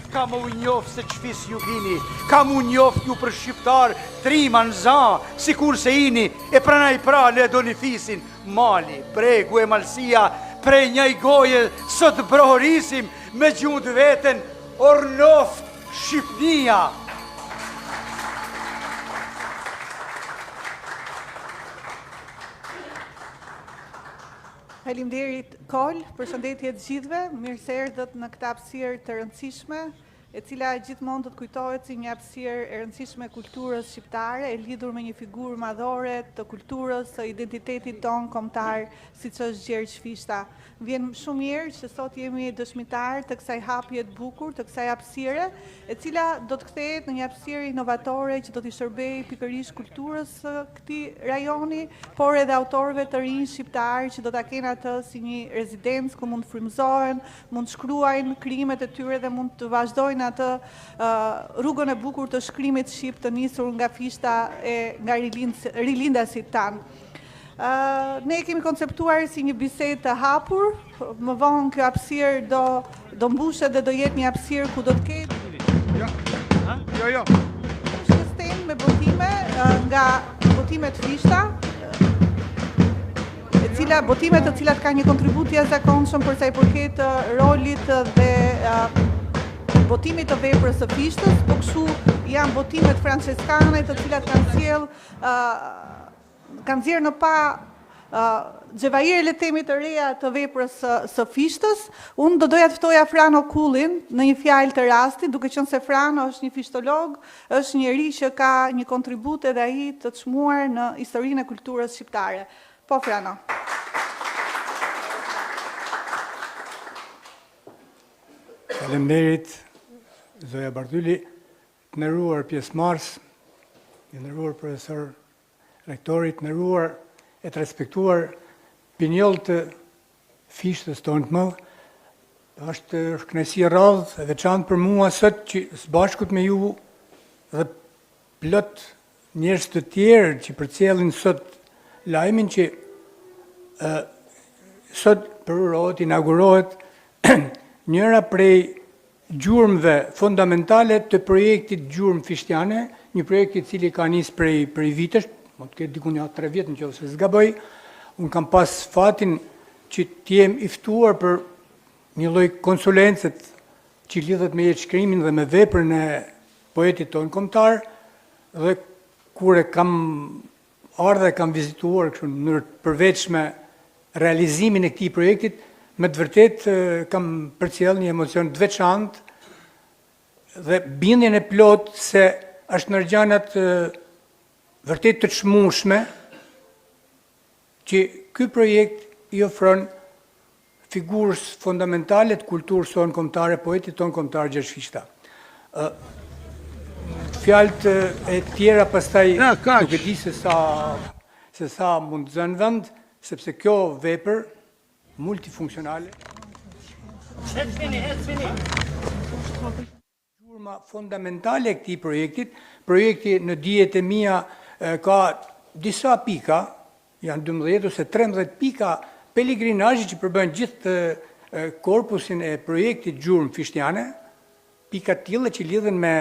Ka më u njofë se qfis ju vini, ka më u njofë ju për shqiptar, trima në za, si kur se ini, e pranaj pra le do një fisin, mali, bregu e malsia, prej njaj goje, sot brohorisim, me gjundë veten, ornof Shqipnia. Faleminderit Kol, përshëndetje të gjithëve, mirë se erdhët në këtë hapësirë të rëndësishme, e cila gjithmonë do të kujtohet si një hapësirë e rëndësishme e kulturës shqiptare, e lidhur me një figurë madhore të kulturës, të identitetit tonë kombëtar, siç është Gjergj Fishta. Vjen shumë mirë që sot jemi dëshmitar të kësaj hapje të bukur, të kësaj hapësire, e cila do të kthehet në një hapësirë inovatore që do t'i shërbejë pikërisht kulturës së këtij rajoni, por edhe autorëve të rinj shqiptar që do ta kenë atë si një rezidencë ku mund të frymëzohen, mund të shkruajnë krimet e tyre dhe mund të vazhdojnë atë rrugën e bukur të shkrimit shqip të nisur nga Fishta e nga rilindasit tanë. Ne kemi konceptuar si një bisedë të hapur, më vonë kjo hapësirë do mbushet dhe do jetë një hapësirë ku do të ketë Jo. sistem me botime nga botimet Fishta, botimet të cilat ka një kontribut jashtëzakonshëm për sa i përket rolit dhe botimit të veprës së Fishtës, po kështu janë botimet franceskane të cilat kanë nxjerrë në pa xhevajir le temi të reja të veprës së Fishtës. Unë do doja të ftoja Frano Kullin në një fjalë të rastit, duke qenë se Frano është një fishtolog, është njeri që ka një kontribut edhe ai të çmuar në historinë e kulturës shqiptare. Po Frano. Faleminderit Zoja Bardhyli, të nderuar pjesëmarrës, të nderuar profesor rektorit, të nderuar e të respektuar pinjoll të Fishtës tonë të mëdh. Është kënaqësi e rradhë e veçantë për mua sot që së bashkut me ju dhe plot njerëz të tjerë që përcjellin sot lajmin që sot inaugurohet njëra prej gjurmëve fundamentale të projektit gjurmë fishtiane, një projekt i cili ka nisë prej vitesh, më të ketë diku një 3 vjetë nëse s'gaboj. Unë kam pas fatin që t'jem i ftuar për një lloj konsulencet që lidhet me jetëshkrimin dhe me veprën e poetit tonë kombëtar, dhe kur e kam ardhe kam vizituar kështu në mënyrë të përveçme realizimin e këtij projektit, me të vërtet kam përcjell një emocion të veçantë dhe bindjen e plot se është në rgjanat vërtet të çmueshme që ky projekt i ofron figurës fundamentale të kulturës tonë kombëtare, poetit tonë kombëtar Gjergj Fishta. Fjalët e tjera pastaj nuk e di se sa mund të zënë vend, sepse kjo vepër multifunksionale. Gjurma fundamentale e këtij projekti në dijet e mia ka disa pika, janë 12 ose 13 pika peligrinazhi që përbën gjithë korpusin e projektit gjurmë fishtiane, pika të tilla që lidhen me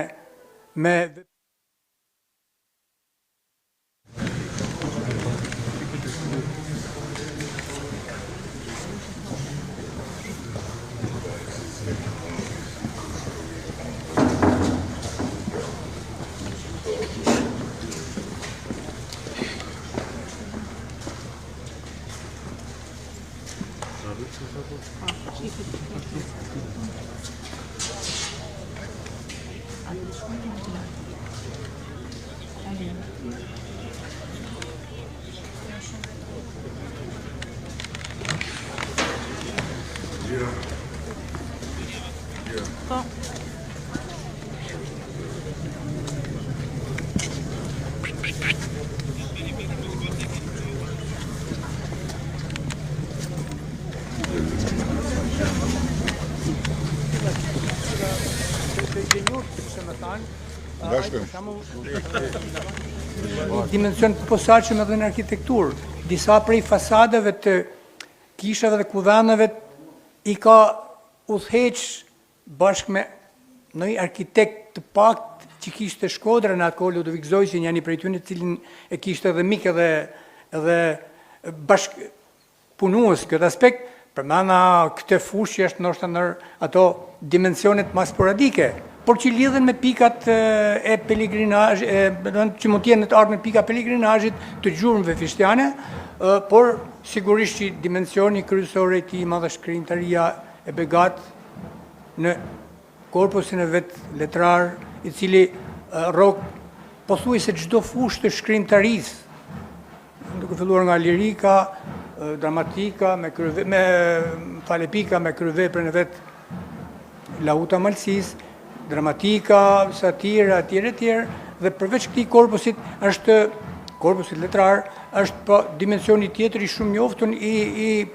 dimension të posaçëm edhe në arkitekturë. Disa prej fasadeve të kishave dhe kudhanave i ka udhëheq bashkë me një arkitekt të pakt që kishte Shkodra në atë kohë, Ludovik Zojsin, janë i prej tyre cilin e kishte edhe mik edhe bashkëpunues këtë aspekt, përmana këtë fushë që është ndoshta në ato dimensionet më sporadike, por që lidhen me pikat e pelegrinazh, që mund të jenë të ardhme pika pelegrinazhit të gjurmëve fishtiane, por sigurisht që dimensioni kryesor i tij madh është krijimtaria e Begat në korpusin e vet letrar, i cili rrok pothuajse çdo fushë të shkrimtarisë, duke filluar nga lirika, dramatika, falepika me kryeveprën e vet Lauta Malsis, dramatika, satira, etj. Dhe përveç këtij korpusit letrar, është po dimensioni tjetër i shumë njoftun i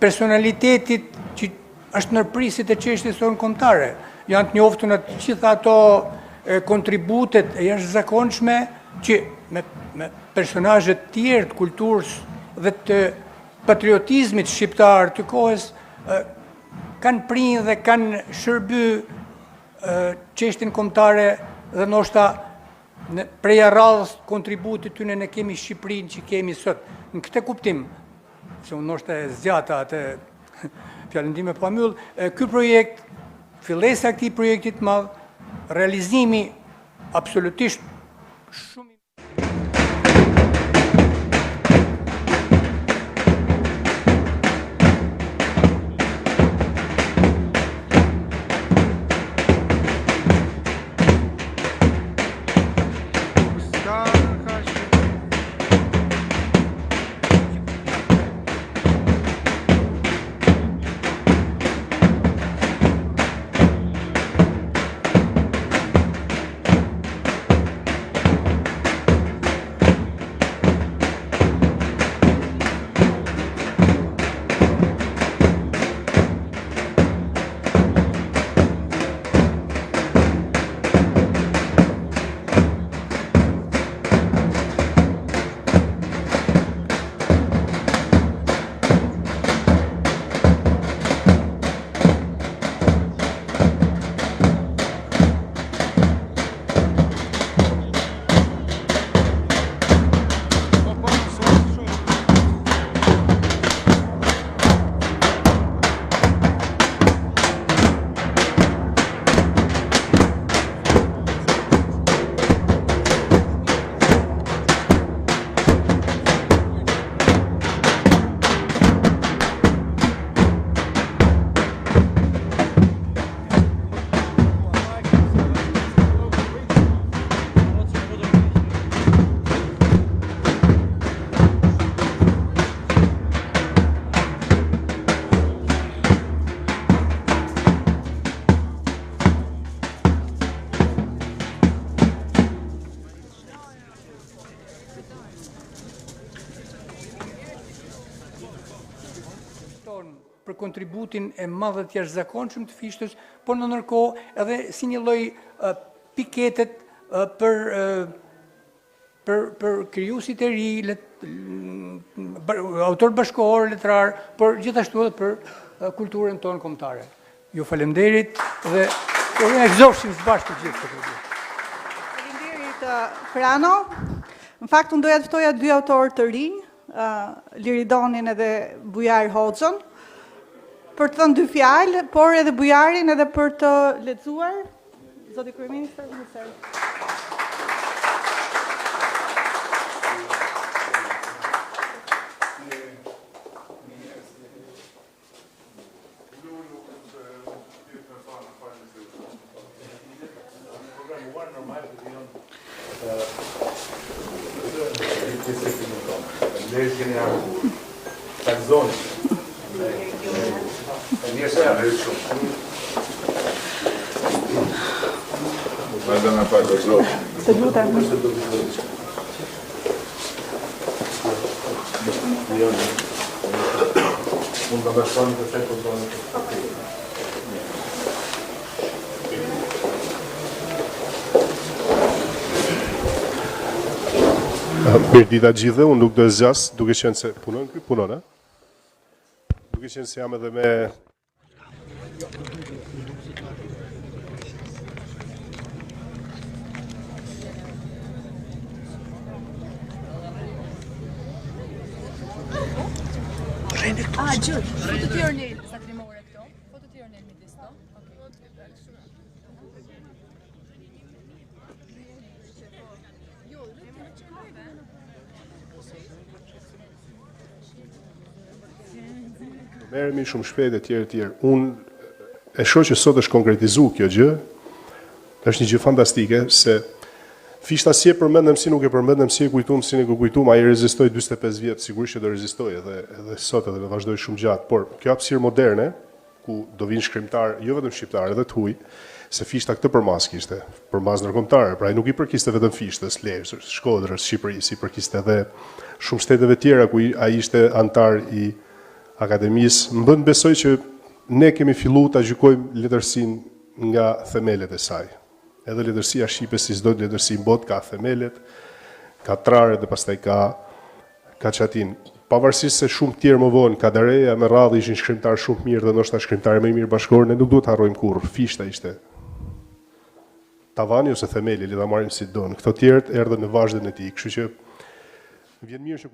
personalitetit që është nërprisit e çështjes tonë kombëtare. Janë të njoftun të gjitha ato kontributet e jashtëzakonshme që me personazhe të tjerë të kulturës dhe të patriotizmit shqiptar të kohës kanë prinjë dhe kanë shërby çështjen kombëtare dhe ndoshta prej radhës kontributit tyne ne kemi Shqipërinë që kemi sot. Në këtë kuptim, se unë ndoshta e zgjata atë fjalën time pa mbyll, ky projekt, fillesa e këtij projektit madh, realizimi absolutisht shumë për kontributin e madh të jashtëzakonshëm të fishtës, por në ndërkohë edhe si një lloj piketet për krijuesit e ri, autor bashkëkohor, letrar, por gjithashtu edhe për kulturën tonë kombëtare. Ju faleminderit dhe ne gëzofshim së bashku të gjithë këtë. Faleminderit Frano. Në fakt unë doja të ftoja dy autorë të rinj, Liridonin edhe Bujar Hoxhën, për të thënë dy fjalë, por edhe Bujarin edhe për të lexuar. Zoti Kryeministër, mirëse. Të lutem. Mirë dita gjithë, unë nuk do e zgjas, duke qenë se punon, duke qenë se jam edhe me Gjë, foto të Jornel sakrimore këto. Foto të Jornel midis to. Merremi shumë shpejt e tjerë. Unë e shoh që sot është konkretizuar kjo gjë. Është një gjë fantastike se fishta si e përmendëm, si nuk e përmendëm, si e kujtuam, si nuk e kujtuam, ai rezistoi 45 vjet, sigurisht që do rezistoj edhe sot edhe do vazhdoj shumë gjatë, por kjo hapësirë moderne ku do vinë shkrimtar, jo vetëm shqiptar, edhe të huaj, se fishta këtë përmas kishte, përmas ndërkombëtare, pra ai nuk i përkiste vetëm fishtës, Lezhës, Shkodrës, Shqipërisë, i përkiste edhe shumë shteteve tjera ku ai ishte antar i akademisë. Më bën besoj që ne kemi filluar ta gjykojmë letërsinë nga themelet e saj. Edhe letërsia shqipe si çdo letërsi në botë ka themelet, ka traret dhe pastaj ka çatin. Pavarësisht se shumë tjerë më vonë Kadareja me radhë ishin shkrimtarë shumë mirë dhe ndoshta shkrimtarë më mirë bashkëkohor, ne nuk duhet harrojmë kurrë. Fishta ishte tavani ose themeli, le ta marrim si don. Këto tjerët erdhën në vazhdin e tij, kështu që vjen mirë që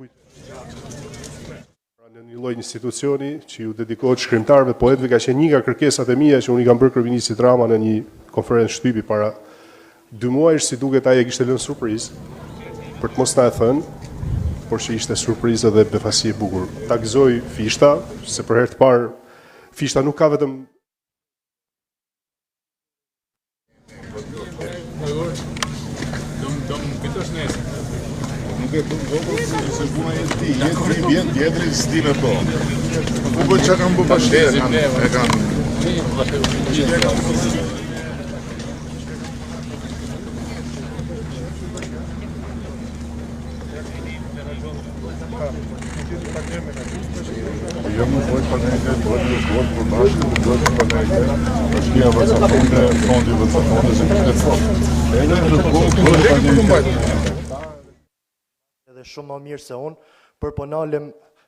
në një lloj institucioni që ju dedikohet shkrimtarëve, poetëve, ka qenë një nga kërkesat e mia që unë i kam bërë kryeministit Rama në një konferencë shtypi para 2 muajsh, si duket ai e kishte lënë surprizë për të mos na e thënë, por që ishte surprizë dhe befasi e bukur. Ta gëzoj fishta, se për herë të parë fishta nuk ka vetëm Nuk e të vogël, se puna e ti, jetë vjen tjetëri s'di me po. U bë që kam bë bashkë, e kam... Jo më pojtë partneritet, duhet në shkuat për bashkë, duhet në partneritet, bashkia vëcafonde, fondi vëcafonde, se këtë fond. E në në shkuat për partneritet. Edhe shumë më mirë se unë, për po nalem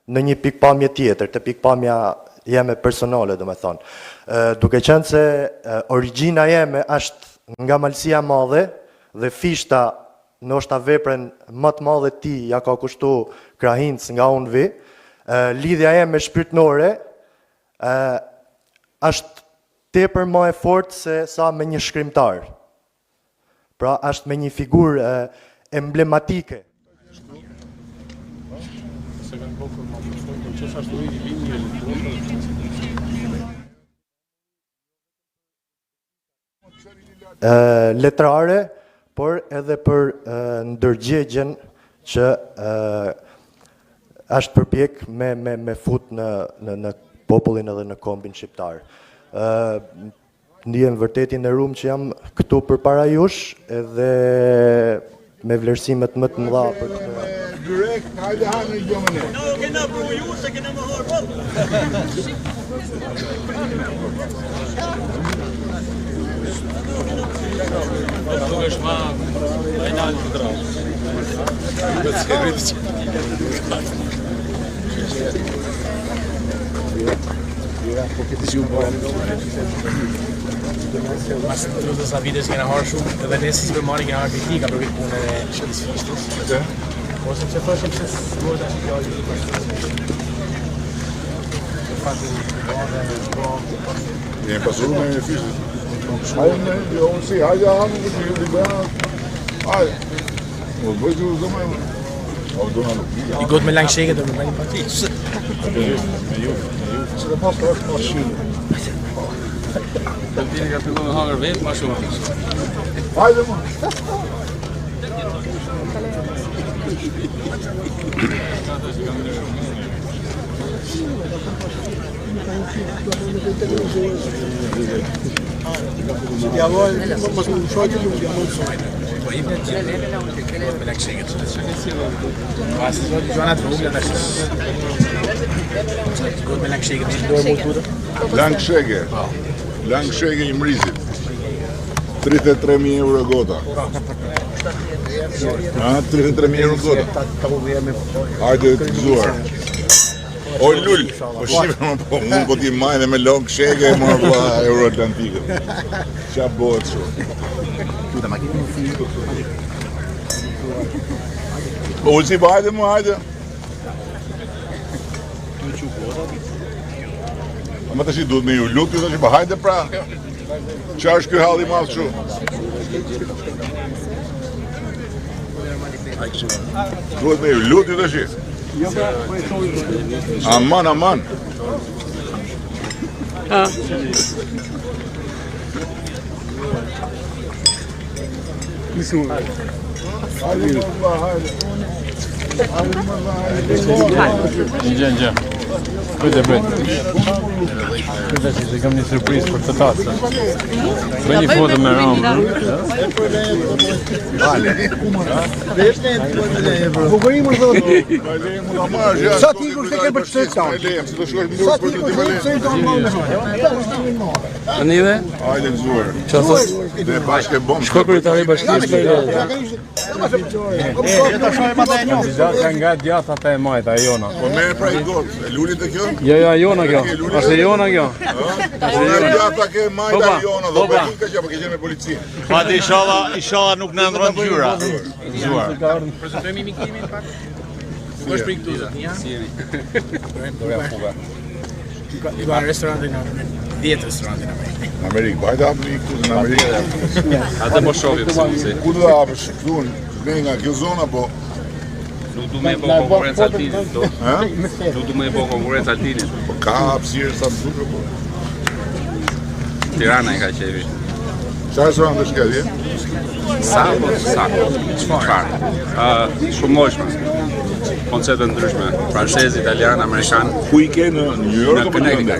në një pikpamje tjetër, të pikpamja jeme personale, do me thonë. Duke qenë se origjina jeme është nga malësia madhe dhe fishta ndoshta veprën më të madhe ti ja ka kushtu krahinc nga unë vi, lidhja jeme shpirtnore është tepër më e fortë se sa me një shkrimtar. Pra është me një figurë emblematike. Letrare, por edhe për ndërgjegjen që është përpjek me fut në popullin edhe në kombin shqiptar. Ndihem vërtetin e rumë që jam këtu për para jush edhe me vlerësimet më të mëdha për këtë. Direkt, hajde hanë një gjëmëne. No, kena për ju, se kena më horë. Nuk është ma rejnalë të drau. Mas të sa vites kena harë shumë, edhe ne si supermari kena harë kritika për këtë punë e shëllës fishtës. Ose që thëshim se s'duhet ashtë fjallë i për fatu Një pasuru me fishtës. Hajde, jo, si, hajde hanë në të të bëja. Hajde. Më bëjtë u zëmë e më. I gotë me langë sheke dhe me langë pati. Me ju. Se dhe pas të është pas shilë. Të tiri ka fillu me hangër vetë, ma shumë. Hajde më. Po i për të me langë sheke të pas të zotë gjoanat rrugë në gotë me langë sheke të dojë multurë. Langë sheke. Langë sheke i mrizit. 33.000 euro gota. 33.000 euro gota. Hajde të gëzuar. O lull, po shqipe më po, mund po ti majnë me langë sheke e marrë vla euro Atlantikë. Qa bëhet shumë. O si po hajde më hajde. Ama tash duhet me ju lut, ju tash po hajde pra. Çfarë është ky halli i madh kështu? Duhet me ju lut, ju tash. Aman, aman. Gjë. Bëj. Këtë që kam një surprizë për të tasë. Bëj një foto me Ramë. Sa ti kur se ke për çfarë tonë? Sa ti kur se ke tonë? Anive? Hajde gëzuar. Çfarë thos? Dhe bashkë bom. Shkoj kryetari i bashkisë për kandidat nga djathta e majta e jona. Po merr pra i got. E lulit e kjo? Jo, jona kjo. Është e jona kjo. Po merr djatha ke majta e jona, do bëj ka që po ke qenë me policinë. Hadi inshallah nuk na ndron gjyra. Gëzuar. Prezantojmë mikimin pak. Nuk është për këtu zot, ja? Si jeni? Doja fuga. I ka restorantin në 10 restorantin në Amerikë. Në Amerikë, bajta hapë një këtu në Amerikë. Atë po shohim se Ku do hapësh këtu nga kjo zona, po... nuk du me e bo konkurrencë altinit. Nuk du me e bo konkurrencë altinit. Po ka hapësirë sa të duke, po... Tirana i ka qevi. Qa restoran të shkedi, e? Sa? Qfarë? Shumë mojshme. Koncepte ndryshme. Francez, italian, amerikan. Ku i ke në New York? Në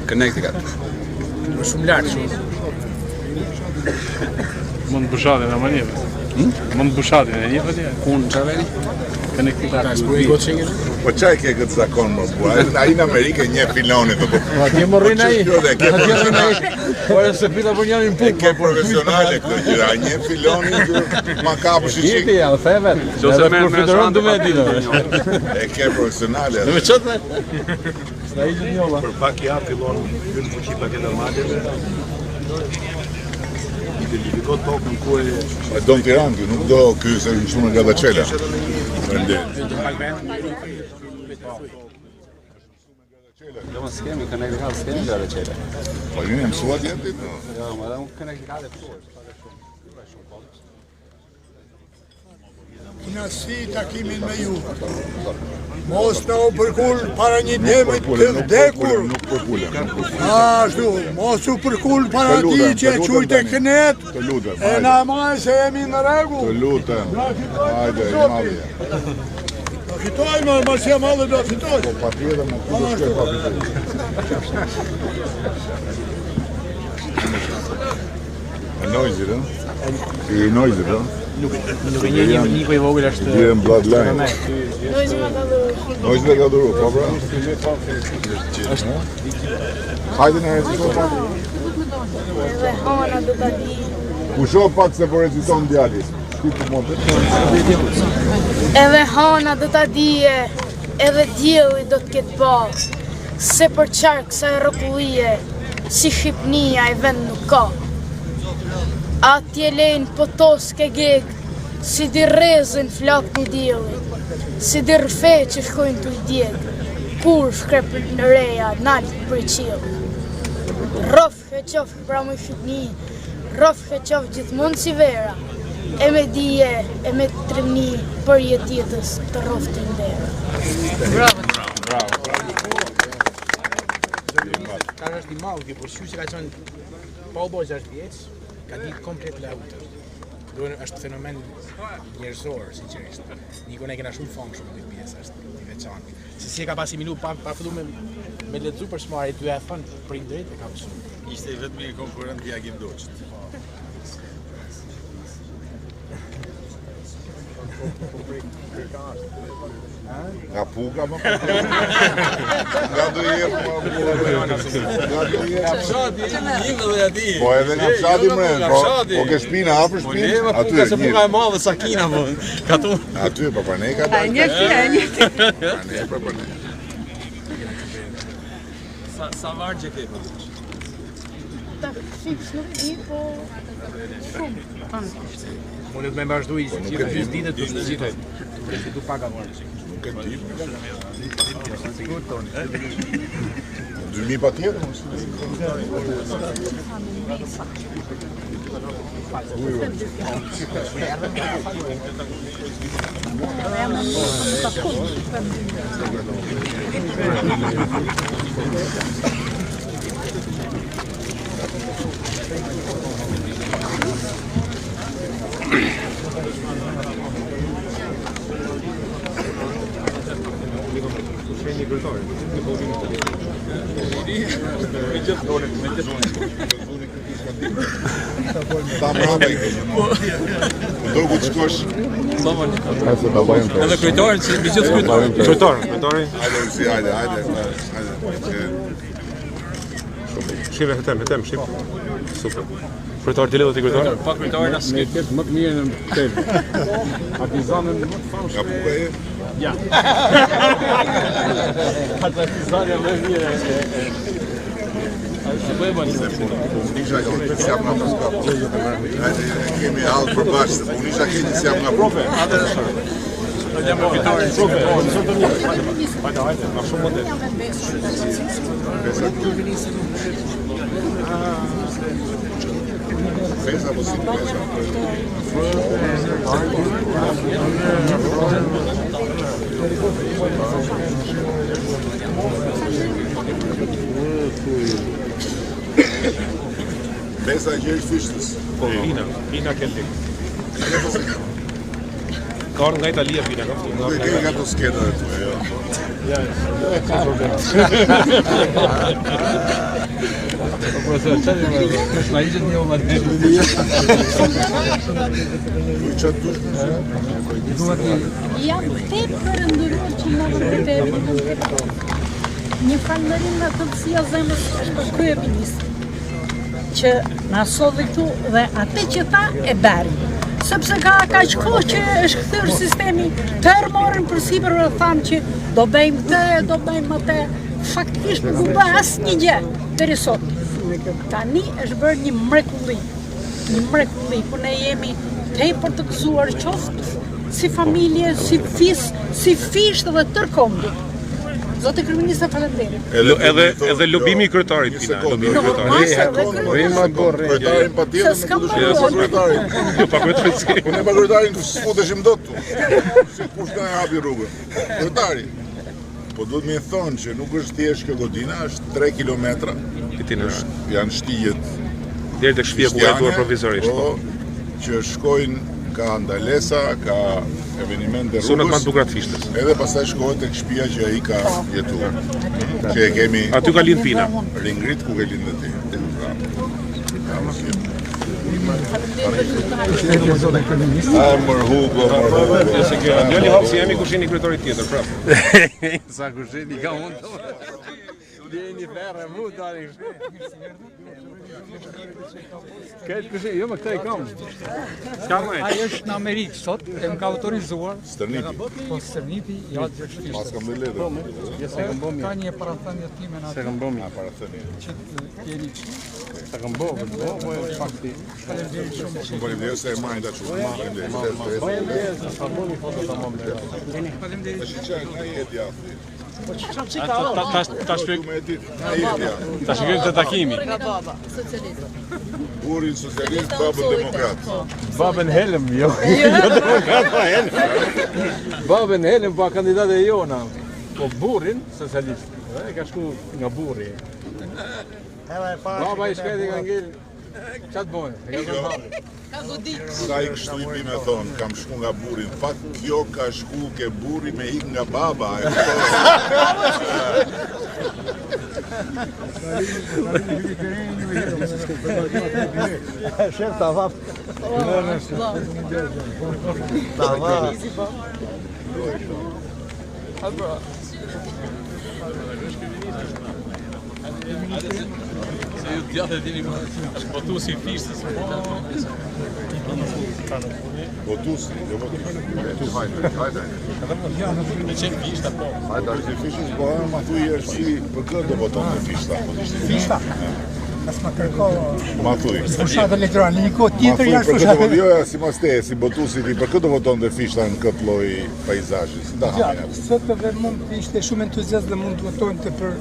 Connecticut. Shumë lartë shumë. Mund të bushatin në manjeve. Mund të bushatin e një për tje. Unë që veri? Connecticut. Po qaj ke këtë zakon, më bua? A i në Amerikë e një filonit. A ti më rrinë a i? Po e se pita për njën e ke profesionale këtë gjyra, një filonit ma kapë shqik. Jeti ja, the vetë. Edhe kur fitoron du me e dinë. E ke profesionale. Në me qëtë me? Së i gjithë njolla. Për pak ja fillon kënë fuqi paketa madjeve. Identifikot tokën ku e... E do në Tiranë, kjo nuk do kjo se në shumë nga dhe qela. Do më skemi, Connecticut skemi nga dhe qele. Po një e mësuat jetë? Jo, më dhe më Connecticut e përshë. Kënaqësi takimin me ju. Mos na u përkull para një demit të vdekur. Nuk përkullem. Ashtu, mos u përkull para ti që e qujte kënet. Të lutem. E na maj se jemi në rregull. Të lutem. Hajde, i madhja. Do fitojmë, mas jam madhe do fitoj. Po pa tjede, më ku do shkoj pa fitoj. E nojzit, e? I nojzit, e? Nuk e një Niko i vogël është... Dhe në bloodline. Nojzit e ka duru, po bra? Hajde në reciton pak. Edhe hana do ta di. Kusho pak se po reciton djali. Edhe hana do ta dije, edhe dielli do të ketë ballë. Se për qark sa e rrokullie, si Shqipnia e vend nuk ka. Atje lejnë potos ke geg, si di rezën flak një dielli, si di rfe që shkojnë të i djeg, kur shkrep në reja, nalë për qilë. Rof he qof pra më Shqipni, rof he qof gjithmonë si vera, e me dije, e me trimni për jetjetës të rof të ndera. Bravo. Ka është i malë, por shu që ka qënë pa u bojë 6 vjeç, ka ditë komplet lautër. Është fenomen njerëzor, sinqerisht. Nikon e kena shumë famë shumë këtë pjesë, është i veçantë. Se si e ka pas i minu pa fillu me lexu për shmari, ty e thënë prindërit e ka shumë. Ishte i vetëmi konkurent i Agim Doqit. Nga puka më nga do jepë më po edhe nga fshati mre, po ke shpina, afër shpinë, aty e se puka e madhe, sakina, po, katu. Aty e përpërnej ka dalë. Ne përpërnej. Sa vargje ke, po? Ta fiks nuk di, po shumë. Unë të me vazhdu i gjithë ditët, të gjithë. Du paga vargje. Nuk e di. 2000 pa tjetër? Ta mrapa i kejë. Do ku të shkosh? Edhe kryetarën që me gjithë kryetarën. Hajde. Shive hetem, ship. Super. Kryetar dile do t'i kryetar? Pa kryetarën asë s'ke. Më të mirë në hotel. Partizanën më të famshëm. Ka puka e? Ja. Partizanja më mirë. Unisha këtë si jam nga paska. Kemi halë për bashkë, unisha këtë si jam nga profe. Jam me kryetarën. Hajde, ma shumë model. Pesa po si Pesa e gjerë fishtës. Pina kellik. Ka nga Italia pina, ka fëtë. Nuk e kemi ka të sketa dhe të, jo. Ka problem. Profesor, çfarë më na ishte një moment. Jam tepër ndërruar që më tepër. Një falënderim nga tëndësia zemrës është për kryeministrin, që na solli këtu dhe atë që tha e beri. Sepse ka kaq kohë që është kthyer sistemi, tërë morën përsipër dhe thanë që do bëjmë të, do bëjmë atë. Faktikisht nuk u bë asnjë gjë deri sot. Tani është bërë një mrekulli, ku ne jemi tepër të gëzuar qoftë si familje, si fis, si fisht dhe tërkombë. Zotë kryeminist, faleminderit. Edhe lobimi i kryetarit pina, lobimi i kryetarit. Rima borre. Kryetarin pa tjetër me kryetarin. Jo pa kryetarin. Unë pa kryetarin s'futeshim dot tu. Si kush na hapi rrugën. Kryetari. Po duhet më thonë që nuk është thjesht kjo godina, është 3 kilometra. Janë shtijet deri tek shtëpia ku ka jetuar provizorisht. Po, që shkojnë ka ndalesa, ka evenimente rrugës. Zonat më të bukura të fishtës. Edhe pastaj shkohet tek shtëpia që ai ka jetuar. Që e kemi. Aty ka lind pina. Ringrit ku ke lindë ti. Njëri hap si jemi kushini kryetarit tjetër, prap. Sa kushini ka unë. Djeni ferë mu tani. Këtë kushini, jo më këtë I kam. Ai është në Amerikë sot, e më ka autorizuar. Stërnipi. Po Stërnipi ja gjë Pas kam dhe letër. Ka një parathënie time në atë. Se kam bëmi. Parathënie. Që jeni Se kam bëmi, po fakti. faleminderit shumë. Shumë faleminderit se e marrin ta çu. Faleminderit. Sa bëmi foto tamam. Faleminderit. Tash çaj na jeti ja. Ta shpjeg. Na jeti ja. Ta shpjeg të takimi. Burin socialist, babën demokrat. Babën Helm, jo. Jo demokrat pa Helm. Babën Helm pa kandidatë e jona. Po burrin socialist. E ka shku nga burri. Baba I shkreti ka ngel. Çat bën? E ka thënë hapi. Sa I kështu I me thonë, kam shku nga burin. Fat kjo ka shku ke burri me ik nga baba. Shef ta vap. Ta vap. Se ju djatë dini botu si fishtës. Botusi, jo botusi. Hajde. Me qenë fishta, po. Hajde, është fishës, po ma thuj është si për këtë do boton me fishta. Fishta? As ma kërko Ma thuj. fushat elektorale, një kohë Ma tjetër thuj janë për fushat. këtë jo, si mas te, si botusit i për këtë voton dhe fishta në këtë lloj peizazhi. Si ta hamen atë? Sot edhe mund të ishte shumë entuziast dhe mund të votojnë të për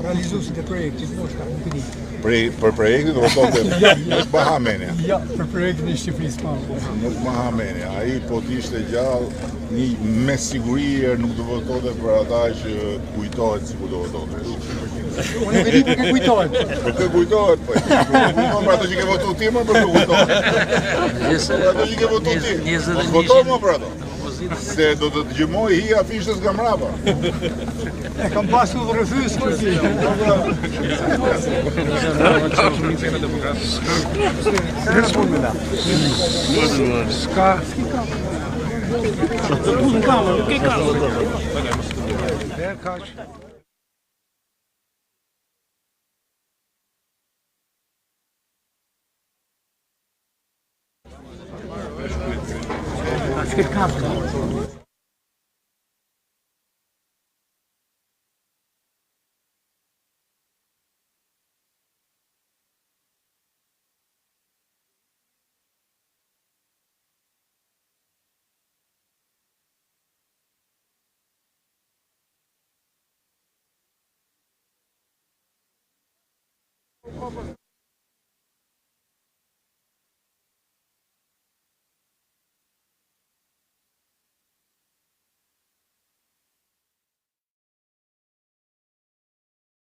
realizuesit e projektit, moshta, nuk e di. Për projektin voton dhe nuk bahamenja. Ja, për projektin e Shqipërisë pa. Nuk bahamenja. Ai po t'ishte gjallë, me siguri nuk do votonte për ata që kujtohet si ku do votonte. Unë nuk e di për kë kujtohet. Për kë kujtohet, po. Për ato që ke votu ti, më për kë kujtohet. Për ato që ke votu ti. Votoj më për ato. Se do të dëgjmoj hija fishtës nga mrapa. E kam pasur refuz për ti.